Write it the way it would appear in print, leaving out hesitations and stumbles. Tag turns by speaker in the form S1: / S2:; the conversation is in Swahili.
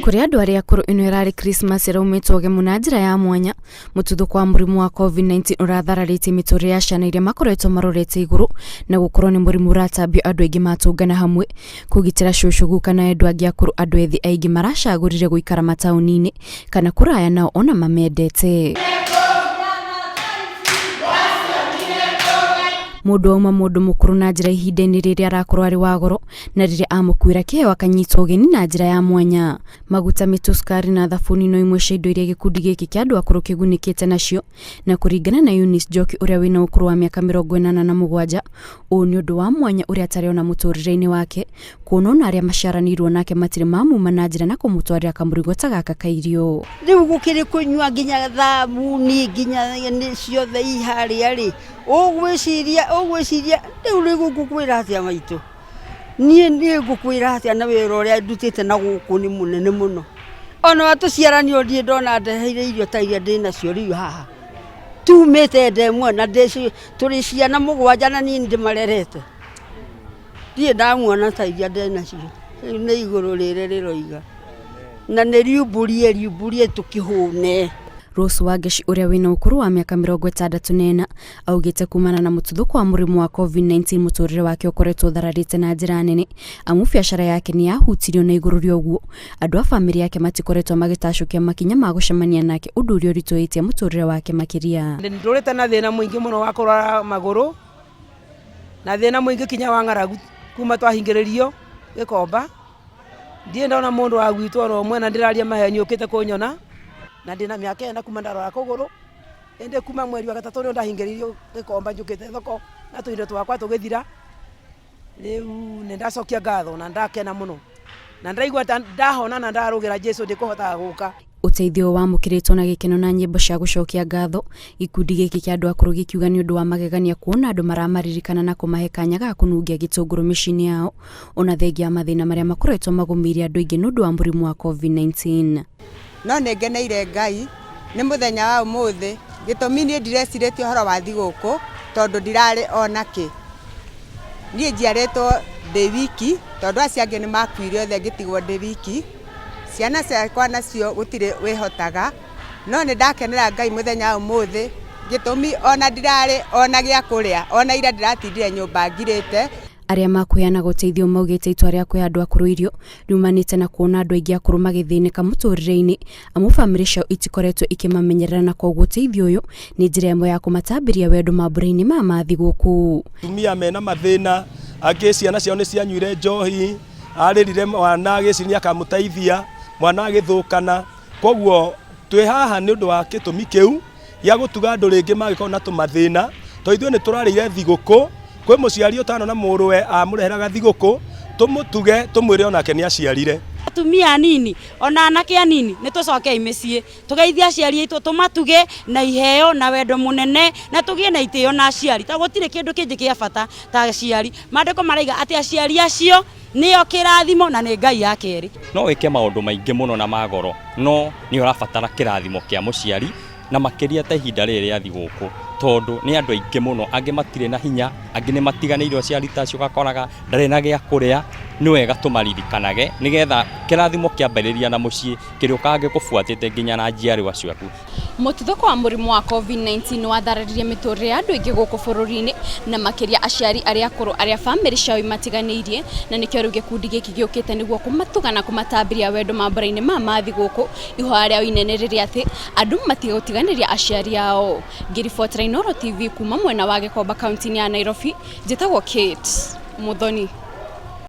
S1: Kuri andũ arĩa akũrũ ĩno ĩrarĩ Christmas ĩraumĩtwo ũgemu na njĩra ya mwanya, mũtuthũko wa mũrimũ wa COVID-19 ũrathararĩtie mĩtũrĩre ya ciana iria makoretwo marorete igũrũ na gũkorwo nĩ mũrimũ ũratambio andũ aingĩ matũngana hamwe kũgitĩra cũcũ guka na endwa angĩ akũrũ. Andũ ethĩ aingĩ maracagũrire gũikara mataũni-inĩ kana kũraya nao ona mamendete. Mũndũ auma mũndũ mũkũrũ na njĩra ihinda-inĩ rĩrĩa arakorwo arĩ wa goro na rĩrĩa amũkuĩra kĩheo akanyitwo ũgeni na njĩra ya mwanya. Maguta, mĩtu, cukari na thabuni no imwe cia indo iria gĩkundi gĩkĩ kĩa andũ akũrũ kĩgunĩkĩte nacio, na kũringana na Eunice Njoki ũrĩa wĩna ũkũrũ wa mĩaka 87, ũũ nĩ ũndũ wa mwanya ũrĩa atarĩ ona mũtũrĩre-inĩ wake, kuona ona arĩa maciaranĩirwo nake matirĩ mamuma na njĩra na kũmũtwarĩra kamũrigo ta gaka kairio.
S2: Rĩu gũkĩrĩ kũnyua nginya thabuni nginya ciothe iharĩa rĩ ũgwĩciria rĩu nĩgũkwĩra atĩa maitũ, niĩ ngũkwĩra atĩa na wĩra ũrĩa ndutĩte na gũkũ nĩ mũnene mũno. Ona watuciaranio ndiĩ ndona ndeheire irio ta iria ndĩnacio rĩu haha tumĩte ndemwe na tũrĩ ciana 7 na niĩ ndĩmarerete, ndiĩ ndamuona ta iria ndĩnacio. Rĩu nĩ igũrũ rĩrĩ rĩroiga na nĩ riumburie tũkĩhũne.
S1: Rose Wangeshi ũrĩa wĩna ũkũrũ wa mĩaka 64 augĩte kumana na mũtuthũko wa mũrimũ wa COVID-19 mũtũrĩre wake ũkoretwo ũthararĩte na njĩra nene, amu biacara yake nĩ yahutirio na igũrũ rĩa ũguo. Andũ a bamĩrĩ yake matikoretwo magĩtacũkia makinya ma gũcemania nake, ũndũ ũrĩa ũritũhĩtie mũtũrĩre wake makĩria.
S3: Ndũrĩte na thĩna mũingĩ mũno wa kũrwara magũrũ na thĩna mũingĩ kinya wa ng'aragu kuma twahingĩrĩrio Gikomba. Ndiĩ ndona mũndũ wa gwitũ oro ũmwe na ndĩraria maheni ũkĩte kũnyona na ndina mĩaka 4 kuma ndarora kũgũrũ. Ende kuma mweri wa 3 nĩ ndahingĩrĩirio Gikomba njũkĩte thoko na tũindo twakwa tũgĩthira. Rĩu nĩ ndacokia ngatho na ndakena mũno na ndaigua ndahona na ndarũgĩra Jesũ ndĩkũhota gũka.
S1: Ũteithio wa mũkĩrĩtwo na gĩkeno na nyĩmbo cia gũcokia ngatho, ikundi gĩkĩ kĩa andũ akũrũ gĩkiuga nĩ ũndũ wa magegania kuona andũ maramaririkana na kũmahe kanya ga kũnungia gĩtũngũrũ mĩciĩ-inĩ yao, ona thengia ya mathĩna marĩa makoretwo magũmĩire andũ aingĩ nĩ ũndũ wa mũrimũ wa COVID-19.
S4: No nĩngeneire Ngai nĩ mũthenya wa ũmũthĩ, gĩtũmi niĩ ndireciirĩtie ũhoro wa thigũkũ tondũ ndirarĩ ona kĩ. Niĩ njiarĩtwo ndĩ wiki tondũ acio angĩ nĩ makuire othe ngĩtigwo ndĩ wiki. Ciana ciakwa nacio gũtirĩ wĩhotaga, no nĩ ndakenera Ngai mũthenya wa ũmũthĩ, gĩtũmi ona ndirarĩ ona gĩa kũrĩa, ona ira ndiratindire nyũmba ngirĩte.
S1: Arĩa makuheanaga ũteithio maugĩte itua rĩa kũhe andũ akũrũ irio riumanĩte na kuona andũ aingĩ akũrũ magĩthĩnĩka mũtũrĩre-inĩ, amu bamĩrĩ ciao itikoretwo ikĩmamenyerera, na koguo ũteithio ũyũ nĩ njĩra ĩmwe ya kũmatambĩria wendo mambũra-inĩ ma mathigũkũ.
S5: Tumia mena mathĩna, angĩ ciana ciao nĩ cianyuire njohi, arĩrire mwana agĩciria akamũteithia, mwana agĩthũkana. Koguo twĩ haha nĩ ũndũ wa gĩtũmi kĩu gĩa gũtuga andũ rĩngĩ mangĩkorwo na tũmathĩna, tondũ ithuĩ nĩ tũrarĩire thigũkũ. Kwĩ mũciari ũtano na mũrũwe amũreheraga thigũkũ, tũmũtuge tũmwĩre onake nĩ aciarire.
S6: Atumia anini ona anake anini nĩ tũcokei mĩciĩ tũgeithia aciari aitũ, tũmatuge na iheo na wendo mũnene na tũgĩe na itĩo na aciari, ta gũtirĩ kĩndũ kĩngĩ kĩa bata ta aciari. Maandĩko maraiga atĩ aciari acio nĩo kĩrathimo na nĩ Ngai ya kerĩ.
S7: No wĩke maũndũ maingĩ mũno na magoro, no nĩ ũrabatara kĩrathimo kĩa mũciari, na makĩria ta ihinda rĩrĩ rĩa thigũkũ, tondũ nĩ andũ aingĩ mũno, angĩ matirĩ na hinya, angĩ nĩ matiganĩirwo aciari tacio, ũgakoraga ndarĩ na gĩa kũrĩa. Nĩ wega tũmaririkanage nĩgetha kĩrathimo kĩambĩrĩria na mũciĩ kĩrĩũkaga gĩkũbuatĩte nginya na njiarwa ciaku.
S1: Mũtuthũko wa mũrimũ wa COVID-19 wathararirie mĩtũrĩre ya andũ aingĩ gũkũ bũrũri-inĩ, na makĩria aciari arĩa akũrũ arĩa bamĩrĩ ciao imatiganĩirie, na nĩkĩo rĩu gĩkundi gĩkĩ gĩũkĩte nĩguo kũmatuga na kũmatambĩria wendo mambũra-inĩ ma mathigũkũ. Ihoya rĩao inene rĩrĩ atĩ andũ matige gũtiganĩria aciari ao. Ngĩribotera Inooro TV kuma mwena wa Gikomba, kaunti-inĩ ya Nairobi, njĩtagwo Kate Muthoni.